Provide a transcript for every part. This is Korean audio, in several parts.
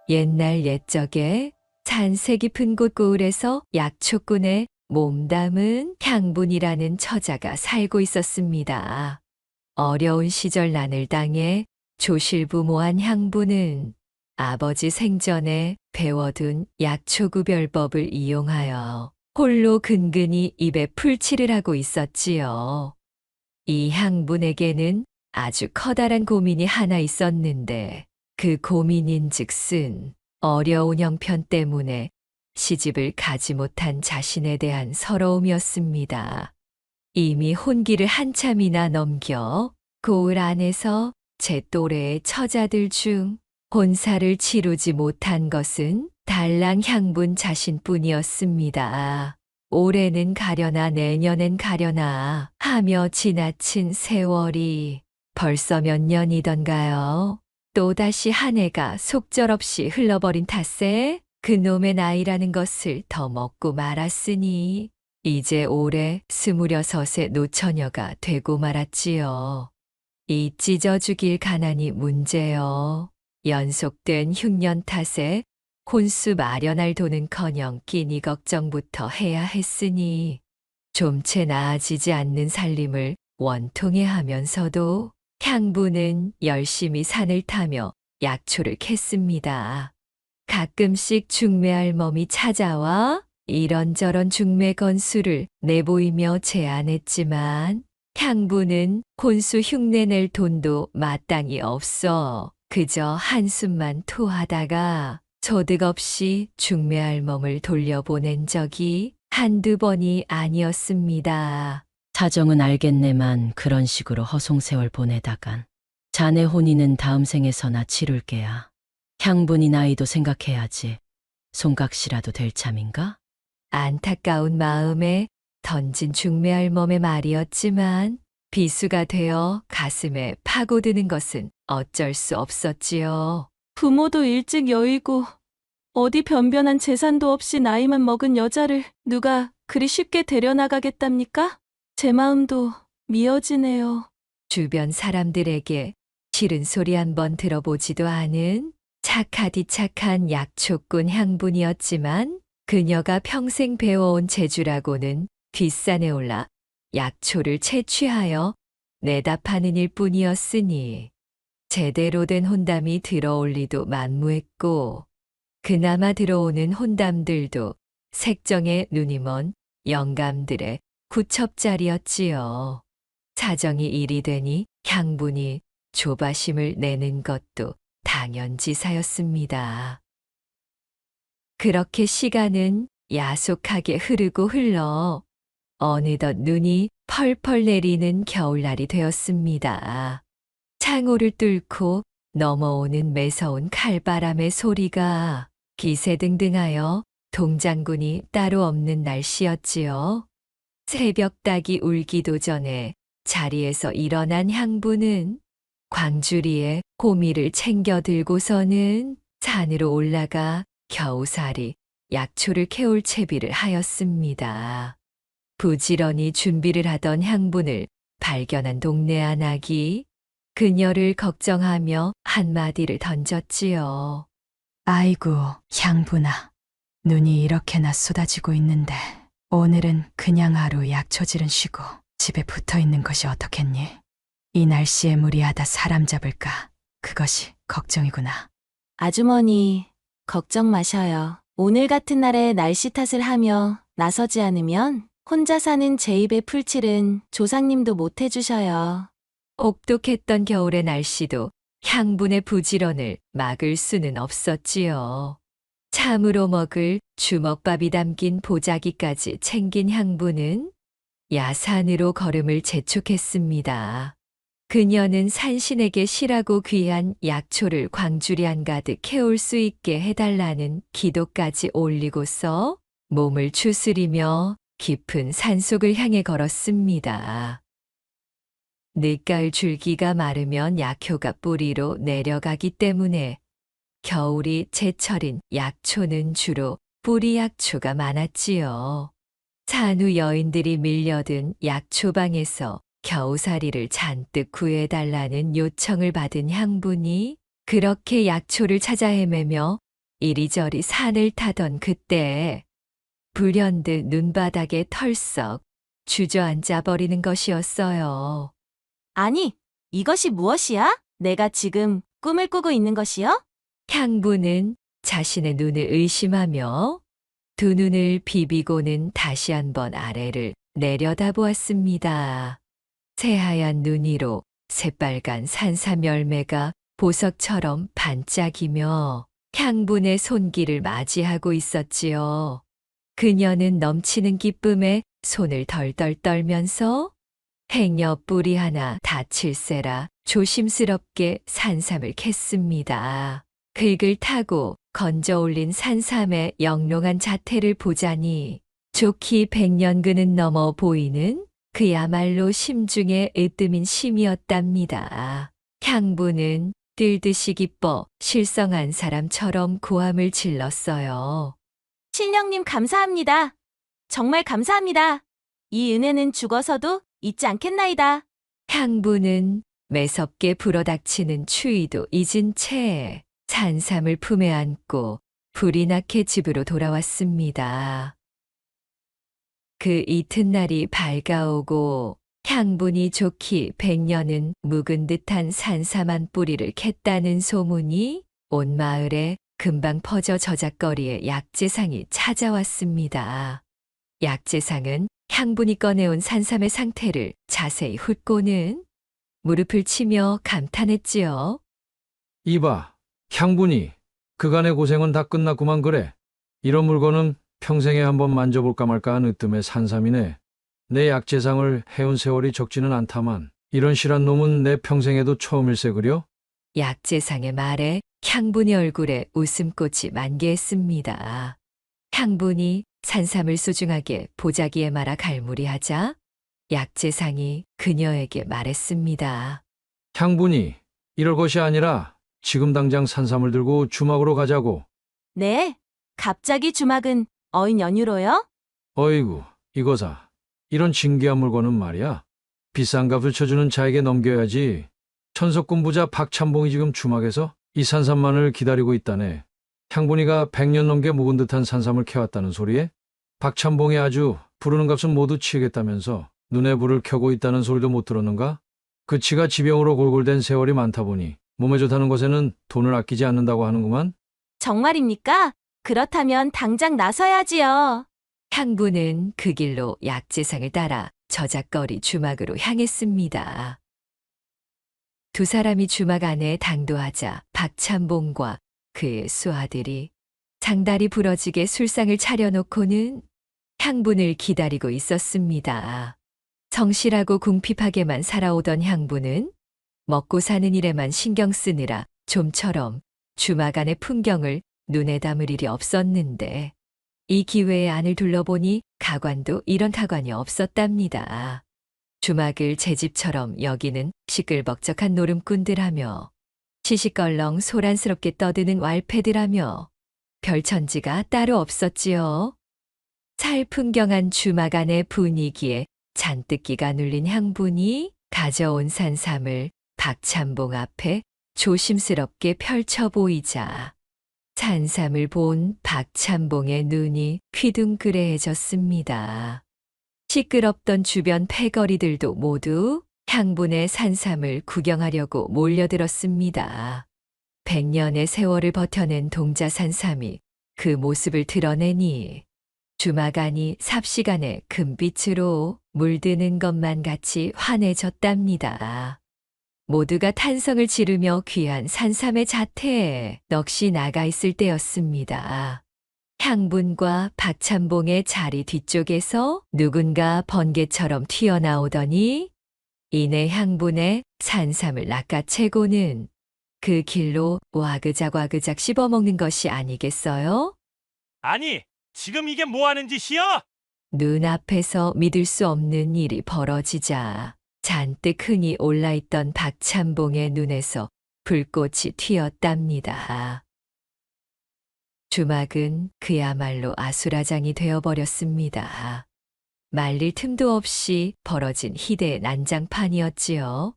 옛날 옛적에 산세 깊은 곳 고을에서 약초꾼의 몸담은 향분이라는 처자가 살고 있었습니다. 어려운 시절 난을 당해 조실부모한 향분은 아버지 생전에 배워둔 약초구별법을 이용하여 홀로 근근히 입에 풀칠을 하고 있었지요. 이 향분에게는 아주 커다란 고민이 하나 있었는데 그 고민인즉슨 어려운 형편 때문에 시집을 가지 못한 자신에 대한 서러움이었습니다. 이미 혼기를 한참이나 넘겨 고을 안에서 제 또래의 처자들 중 혼사를 치르지 못한 것은 달랑 향분 자신뿐이었습니다. 올해는 가려나 내년엔 가려나 하며 지나친 세월이 벌써 몇 년이던가요. 또다시 한 해가 속절없이 흘러버린 탓에 그놈의 나이라는 것을 더 먹고 말았으니 이제 올해 26의 노처녀가 되고 말았지요. 이 찢어 죽일 가난이 문제요. 연속된 흉년 탓에 혼수 마련할 돈은커녕 끼니 걱정부터 해야 했으니 좀채 나아지지 않는 살림을 원통해 하면서도 향부는 열심히 산을 타며 약초를 캤습니다. 가끔씩 중매할멈이 찾아와 이런저런 중매 건수를 내보이며 제안했지만 향부는 혼수 흉내낼 돈도 마땅히 없어 그저 한숨만 토하다가 소득 없이 중매할멈을 돌려보낸 적이 한두 번이 아니었습니다. 사정은 알겠네만 그런 식으로 허송세월 보내다간 자네 혼인은 다음 생에서나 치룰게야. 향분이 나이도 생각해야지. 송각시라도 될 참인가? 안타까운 마음에 던진 중매할멈의 말이었지만 비수가 되어 가슴에 파고드는 것은 어쩔 수 없었지요. 부모도 일찍 여의고 어디 변변한 재산도 없이 나이만 먹은 여자를 누가 그리 쉽게 데려나가겠답니까? 제 마음도 미어지네요. 주변 사람들에게 싫은 소리 한번 들어보지도 않은 착하디 착한 약초꾼 향분이었지만 그녀가 평생 배워온 재주라고는 뒷산에 올라 약초를 채취하여 내다 파는 일뿐이었으니 제대로 된 혼담이 들어올 리도 만무했고 그나마 들어오는 혼담들도 색정에 눈이 먼 영감들의 구첩자리였지요. 사정이 일이 되니 향분이 조바심을 내는 것도 당연지사였습니다. 그렇게 시간은 야속하게 흐르고 흘러 어느덧 눈이 펄펄 내리는 겨울날이 되었습니다. 창호를 뚫고 넘어오는 매서운 칼바람의 소리가 기세등등하여 동장군이 따로 없는 날씨였지요. 새벽 닭이 울기도 전에 자리에서 일어난 향부는 광주리에 호미를 챙겨 들고서는 산으로 올라가 겨우살이 약초를 캐올 채비를 하였습니다. 부지런히 준비를 하던 향분을 발견한 동네 아낙이 그녀를 걱정하며 한마디를 던졌지요. 아이고, 향분아. 눈이 이렇게나 쏟아지고 있는데 오늘은 그냥 하루 약초질은 쉬고 집에 붙어 있는 것이 어떻겠니? 이 날씨에 무리하다 사람 잡을까? 그것이 걱정이구나. 아주머니, 걱정 마셔요. 오늘 같은 날에 날씨 탓을 하며 나서지 않으면 혼자 사는 제 입의 풀칠은 조상님도 못 해주셔요. 혹독했던 겨울의 날씨도 향분의 부지런을 막을 수는 없었지요. 참으로 먹을 주먹밥이 담긴 보자기까지 챙긴 향분은 야산으로 걸음을 재촉했습니다. 그녀는 산신에게 실하고 귀한 약초를 광주리 한가득 캐올 수 있게 해달라는 기도까지 올리고서 몸을 추스리며 깊은 산속을 향해 걸었습니다. 늦가을 줄기가 마르면 약효가 뿌리로 내려가기 때문에 겨울이 제철인 약초는 주로 뿌리 약초가 많았지요. 산후 여인들이 밀려든 약초방에서 겨우살이를 잔뜩 구해달라는 요청을 받은 향분이 그렇게 약초를 찾아 헤매며 이리저리 산을 타던 그때 불현듯 눈바닥에 털썩 주저앉아 버리는 것이었어요. 아니, 이것이 무엇이야? 내가 지금 꿈을 꾸고 있는 것이요? 향부는 자신의 눈을 의심하며 두 눈을 비비고는 다시 한번 아래를 내려다보았습니다. 새하얀 눈 위로 새빨간 산삼 열매가 보석처럼 반짝이며 향분의 손길을 맞이하고 있었지요. 그녀는 넘치는 기쁨에 손을 덜덜 떨면서 행여 뿌리 하나 다칠세라 조심스럽게 산삼을 캤습니다. 긁을 타고 건져 올린 산삼의 영롱한 자태를 보자니 좋기 100년근은 넘어 보이는 그야말로 심중에 으뜸인 심이었답니다. 향부는 뜰듯이 기뻐 실성한 사람처럼 고함을 질렀어요. 신령님 감사합니다. 정말 감사합니다. 이 은혜는 죽어서도 잊지 않겠나이다. 향부는 매섭게 불어닥치는 추위도 잊은 채 산삼을 품에 안고 불이 나게 집으로 돌아왔습니다. 그 이튿날이 밝아오고 향분이 좋기 100년은 묵은 듯한 산삼 한 뿌리를 캤다는 소문이 온 마을에 금방 퍼져 저작거리에 약재상이 찾아왔습니다. 약재상은 향분이 꺼내온 산삼의 상태를 자세히 훑고는 무릎을 치며 감탄했지요. 이봐, 향분이 그간의 고생은 다 끝났구만 그래. 이런 물건은 평생에 한번 만져볼까 말까 한 으뜸의 산삼이네. 내 약재상을 해온 세월이 적지는 않다만 이런 실한 놈은 내 평생에도 처음일세 그려? 약재상의 말에 향분이 얼굴에 웃음꽃이 만개했습니다. 향분이 산삼을 소중하게 보자기에 말아 갈무리하자 약재상이 그녀에게 말했습니다. 향분이 이럴 것이 아니라 지금 당장 산삼을 들고 주막으로 가자고. 네, 갑자기 주막은 어인 연유로요? 어이구, 이거사. 이런 진귀한 물건은 말이야. 비싼 값을 쳐주는 자에게 넘겨야지. 천석군 부자 박찬봉이 지금 주막에서 이 산삼만을 기다리고 있다네. 향분이가 100년 넘게 묵은 듯한 산삼을 캐왔다는 소리에 박찬봉이 아주 부르는 값은 모두 치겠다면서 눈에 불을 켜고 있다는 소리도 못 들었는가? 그치가 지병으로 골골댄 세월이 많다 보니 몸에 좋다는 것에는 돈을 아끼지 않는다고 하는구만. 정말입니까? 그렇다면 당장 나서야지요. 향부는 그 길로 약재상을 따라 저작거리 주막으로 향했습니다. 두 사람이 주막 안에 당도하자 박찬봉과 그의 수아들이 장다리 부러지게 술상을 차려놓고는 향분을 기다리고 있었습니다. 성실하고 궁핍하게만 살아오던 향분은 먹고 사는 일에만 신경 쓰느라 좀처럼 주막 안의 풍경을 눈에 담을 일이 없었는데 이 기회에 안을 둘러보니 가관도 이런 가관이 없었답니다. 주막을 제 집처럼 여기는 시끌벅적한 노름꾼들하며 시시껄렁 소란스럽게 떠드는 왈패들하며 별천지가 따로 없었지요. 살풍경한 주막 안의 분위기에 잔뜩 기가 눌린 향분이 가져온 산삼을 박찬봉 앞에 조심스럽게 펼쳐 보이자 산삼을 본 박찬봉의 눈이 휘둥그레해졌습니다. 시끄럽던 주변 패거리들도 모두 향분의 산삼을 구경하려고 몰려들었습니다. 100년의 세월을 버텨낸 동자 산삼이 그 모습을 드러내니 주막 안이 삽시간에 금빛으로 물드는 것만 같이 환해졌답니다. 모두가 탄성을 지르며 귀한 산삼의 자태에 넋이 나가 있을 때였습니다. 향분과 박찬봉의 자리 뒤쪽에서 누군가 번개처럼 튀어나오더니 이내 향분의 산삼을 낚아채고는 그 길로 와그작 씹어먹는 것이 아니겠어요? 아니, 지금 이게 뭐 하는 짓이야? 눈앞에서 믿을 수 없는 일이 벌어지자 잔뜩 흥이 올라있던 박찬봉의 눈에서 불꽃이 튀었답니다. 주막은 그야말로 아수라장이 되어버렸습니다. 말릴 틈도 없이 벌어진 희대의 난장판이었지요.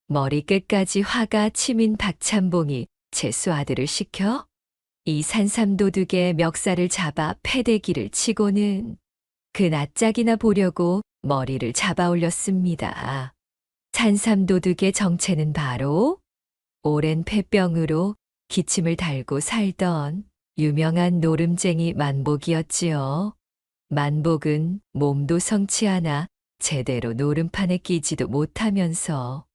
머리끝까지 화가 치민 박찬봉이 제 수아들을 시켜 이 산삼도둑의 멱살을 잡아 패대기를 치고는 그 낯짝이나 보려고 머리를 잡아 올렸습니다. 산삼도둑의 정체는 바로 오랜 폐병으로 기침을 달고 살던 유명한 노름쟁이 만복이었지요. 만복은 몸도 성치 않아 제대로 노름판에 끼지도 못하면서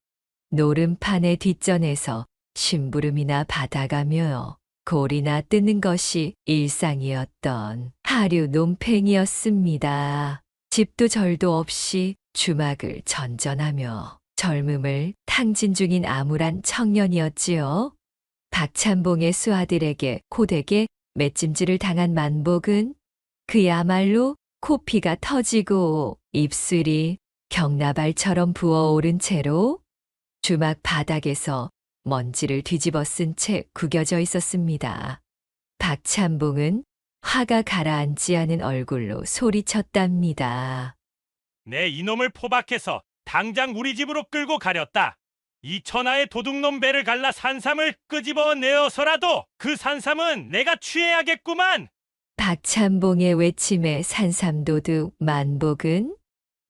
노름판의 뒷전에서 심부름이나 받아가며 골이나 뜯는 것이 일상이었던 하류 논팽이였습니다. 집도 절도 없이 주막을 전전하며 젊음을 탕진 중인 암울한 청년이었지요. 박찬봉의 수아들에게 호되게 맷찜질을 당한 만복은 그야말로 코피가 터지고 입술이 격나발처럼 부어오른 채로 주막 바닥에서 먼지를 뒤집어 쓴 채 구겨져 있었습니다. 박찬봉은 화가 가라앉지 않은 얼굴로 소리쳤답니다. 내 이놈을 포박해서 당장 우리 집으로 끌고 가렸다. 이 천하의 도둑놈 배를 갈라 산삼을 끄집어 내어서라도 그 산삼은 내가 취해야겠구만. 박찬봉의 외침에 산삼도둑 만복은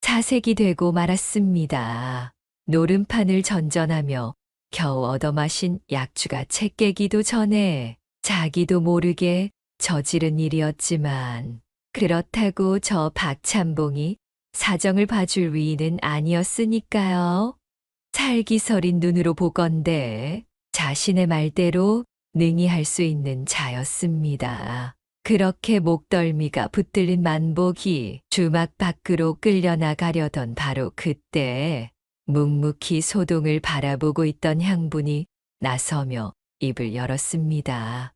사색이 되고 말았습니다. 노름판을 전전하며 겨우 얻어마신 약주가 채 깨기도 전에 자기도 모르게 저지른 일이었지만 그렇다고 저 박찬봉이 사정을 봐줄 위인은 아니었으니까요. 살기서린 눈으로 보건대 자신의 말대로 능히 할 수 있는 자였습니다. 그렇게 목덜미가 붙들린 만복이 주막 밖으로 끌려나가려던 바로 그때 묵묵히 소동을 바라보고 있던 향분이 나서며 입을 열었습니다.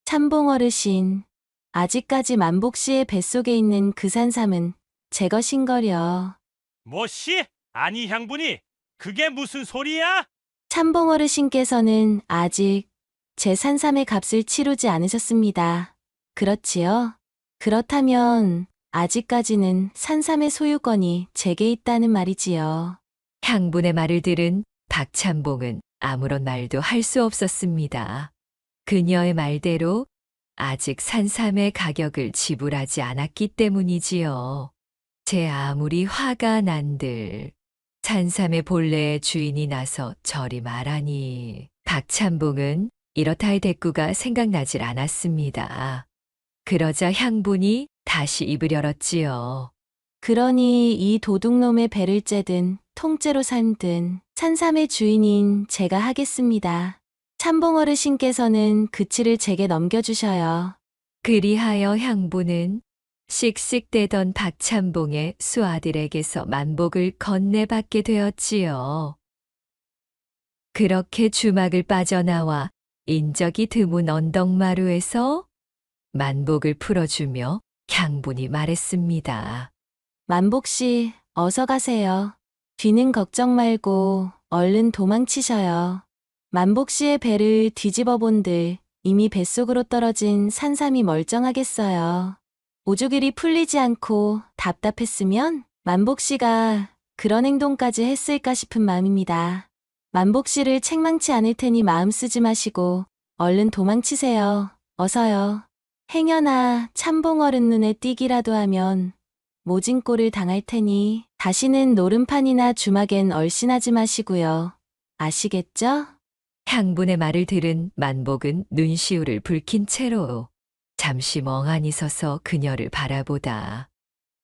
참봉 어르신, 아직까지 만복 씨의 뱃속에 있는 그 산삼은 제 것인거려. 뭐씨? 아니 향분이 그게 무슨 소리야? 참봉 어르신께서는 아직 제 산삼의 값을 치르지 않으셨습니다. 그렇지요? 그렇다면 아직까지는 산삼의 소유권이 제게 있다는 말이지요. 향분의 말을 들은 박찬봉은 아무런 말도 할 수 없었습니다. 그녀의 말대로 아직 산삼의 가격을 지불하지 않았기 때문이지요. 제 아무리 화가 난들 산삼의 본래의 주인이 나서 저리 말하니 박찬봉은 이렇다 할 대꾸가 생각나질 않았습니다. 그러자 향분이 다시 입을 열었지요. 그러니 이 도둑놈의 배를 째든 통째로 삶든 산삼의 주인인 제가 하겠습니다. 참봉 어르신께서는 그치를 제게 넘겨주셔요. 그리하여 향부는 씩씩대던 박찬봉의 수아들에게서 만복을 건네받게 되었지요. 그렇게 주막을 빠져나와 인적이 드문 언덕마루에서 만복을 풀어주며 향분이 말했습니다. 만복 씨, 어서 가세요. 뒤는 걱정 말고 얼른 도망치셔요. 만복 씨의 배를 뒤집어 본들 이미 뱃속으로 떨어진 산삼이 멀쩡하겠어요. 오죽일이 풀리지 않고 답답했으면 만복 씨가 그런 행동까지 했을까 싶은 마음입니다. 만복 씨를 책망치 않을 테니 마음 쓰지 마시고 얼른 도망치세요. 어서요. 행여나 참봉 어른 눈에 띄기라도 하면 모진 꼴을 당할 테니 다시는 노름판이나 주막엔 얼씬하지 마시고요. 아시겠죠? 향분의 말을 들은 만복은 눈시울을 붉힌 채로 잠시 멍하니 서서 그녀를 바라보다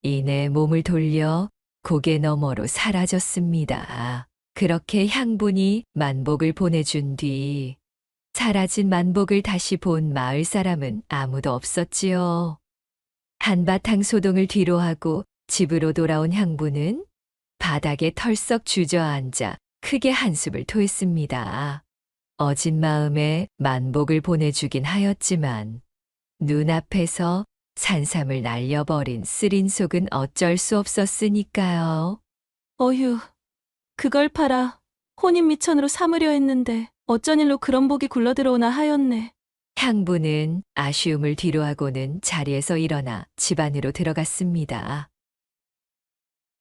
이내 몸을 돌려 고개 너머로 사라졌습니다. 그렇게 향분이 만복을 보내준 뒤 사라진 만복을 다시 본 마을 사람은 아무도 없었지요. 한바탕 소동을 뒤로하고 집으로 돌아온 향분은 바닥에 털썩 주저앉아 크게 한숨을 토했습니다. 어진 마음에 만복을 보내주긴 하였지만 눈앞에서 산삼을 날려버린 쓰린 속은 어쩔 수 없었으니까요. 어휴, 그걸 팔아 혼인미천으로 삼으려 했는데 어쩐 일로 그런 복이 굴러들어오나 하였네. 향부는 아쉬움을 뒤로하고는 자리에서 일어나 집 안으로 들어갔습니다.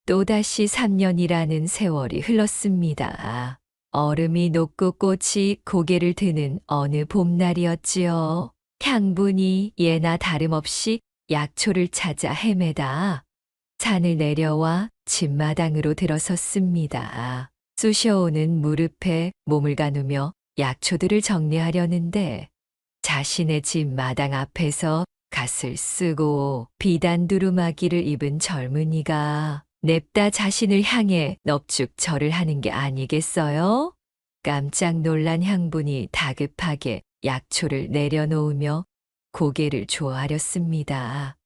또다시 3년이라는 세월이 흘렀습니다. 얼음이 녹고 꽃이 고개를 드는 어느 봄날이었지요. 향분이 예나 다름없이 약초를 찾아 헤매다 산을 내려와 집마당으로 들어섰습니다. 쑤셔오는 무릎에 몸을 가누며 약초들을 정리하려는데 자신의 집 마당 앞에서 갓을 쓰고 비단 두루마기를 입은 젊은이가 냅다 자신을 향해 넙죽 절을 하는 게 아니겠어요? 깜짝 놀란 향분이 다급하게 약초를 내려놓으며 고개를 조아렸습니다.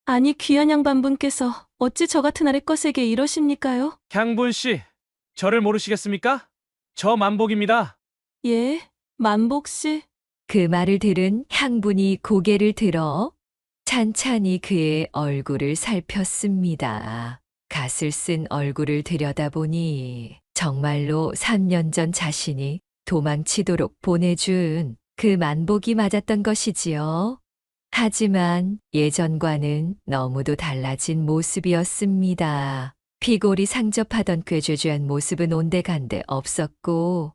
아니 귀한 양반분께서 어찌 저 같은 아랫것에게 이러십니까요? 향분 씨, 저를 모르시겠습니까? 저 만복입니다. 예, 만복씨. 그 말을 들은 향분이 고개를 들어 찬찬히 그의 얼굴을 살폈습니다. 갓을 쓴 얼굴을 들여다보니 정말로 3년 전 자신이 도망치도록 보내준 그 만복이 맞았던 것이지요. 하지만 예전과는 너무도 달라진 모습이었습니다. 피골이 상접하던 꾀죄죄한 모습은 온데간데 없었고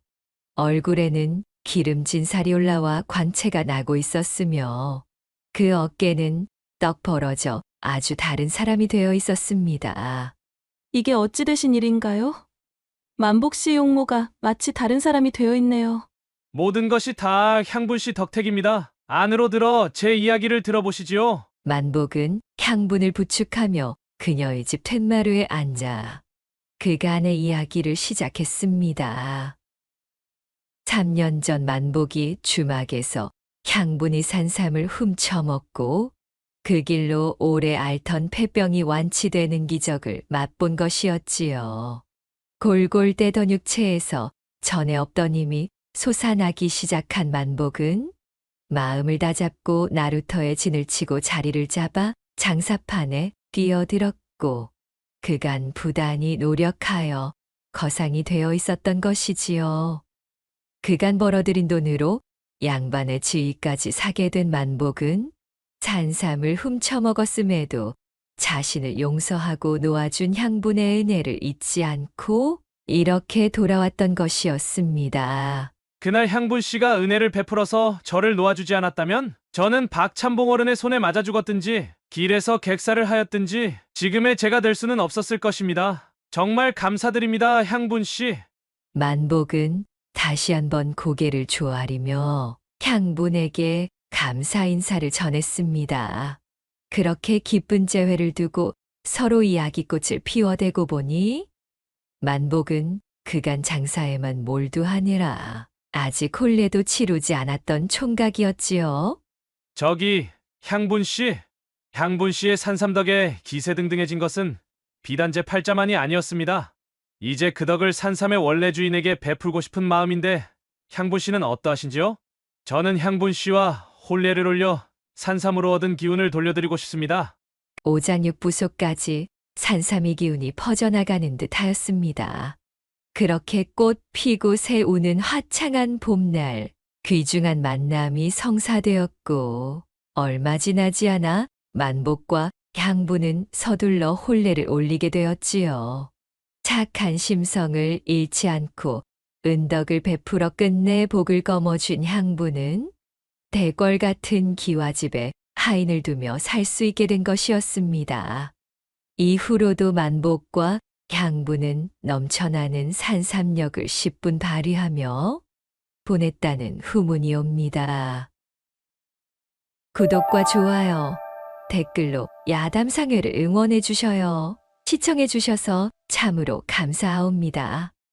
얼굴에는 기름진 살이 올라와 광채가 나고 있었으며 그 어깨는 떡 벌어져 아주 다른 사람이 되어 있었습니다. 이게 어찌 되신 일인가요? 만복씨 용모가 마치 다른 사람이 되어 있네요. 모든 것이 다 향분 씨 덕택입니다. 안으로 들어 제 이야기를 들어보시지요. 만복은 향분을 부축하며 그녀의 집 툇마루에 앉아 그간의 이야기를 시작했습니다. 3년 전 만복이 주막에서 향분이 산 삶을 훔쳐먹고 그 길로 오래 앓던 폐병이 완치되는 기적을 맛본 것이었지요. 골골 떼던 육체에서 전에 없던 힘이 솟아나기 시작한 만복은 마음을 다잡고 나루터에 진을 치고 자리를 잡아 장사판에 뛰어들었고 그간 부단히 노력하여 거상이 되어 있었던 것이지요. 그간 벌어들인 돈으로 양반의 지위까지 사게 된 만복은 산삼을 훔쳐먹었음에도 자신을 용서하고 놓아준 향분의 은혜를 잊지 않고 이렇게 돌아왔던 것이었습니다. 그날 향분 씨가 은혜를 베풀어서 저를 놓아주지 않았다면 저는 박찬봉 어른의 손에 맞아 죽었든지 길에서 객사를 하였든지 지금의 제가 될 수는 없었을 것입니다. 정말 감사드립니다, 향분 씨. 만복은 다시 한번 고개를 조아리며 향분에게 감사 인사를 전했습니다. 그렇게 기쁜 재회를 두고 서로 이야기꽃을 피워대고 보니 만복은 그간 장사에만 몰두하느라 아직 혼례도 치르지 않았던 총각이었지요. 저기 향분 씨, 향분 씨의 산삼 덕에 기세등등해진 것은 비단 제 팔자만이 아니었습니다. 이제 그 덕을 산삼의 원래 주인에게 베풀고 싶은 마음인데 향분 씨는 어떠하신지요? 저는 향분 씨와 혼례를 올려 산삼으로 얻은 기운을 돌려드리고 싶습니다. 오장육부소까지 산삼의 기운이 퍼져나가는 듯 하였습니다. 그렇게 꽃 피고 새 우는 화창한 봄날, 귀중한 만남이 성사되었고 얼마 지나지 않아 만복과 향분은 서둘러 혼례를 올리게 되었지요. 착한 심성을 잃지 않고 은덕을 베풀어 끝내 복을 거머쥔 향분은 대궐 같은 기와집에 하인을 두며 살 수 있게 된 것이었습니다. 이후로도 만복과 향분은 넘쳐나는 산삼력을 10분 발휘하며 보냈다는 후문이 옵니다. 구독과 좋아요, 댓글로 야담상회를 응원해 주셔요. 시청해 주셔서 참으로 감사하옵니다.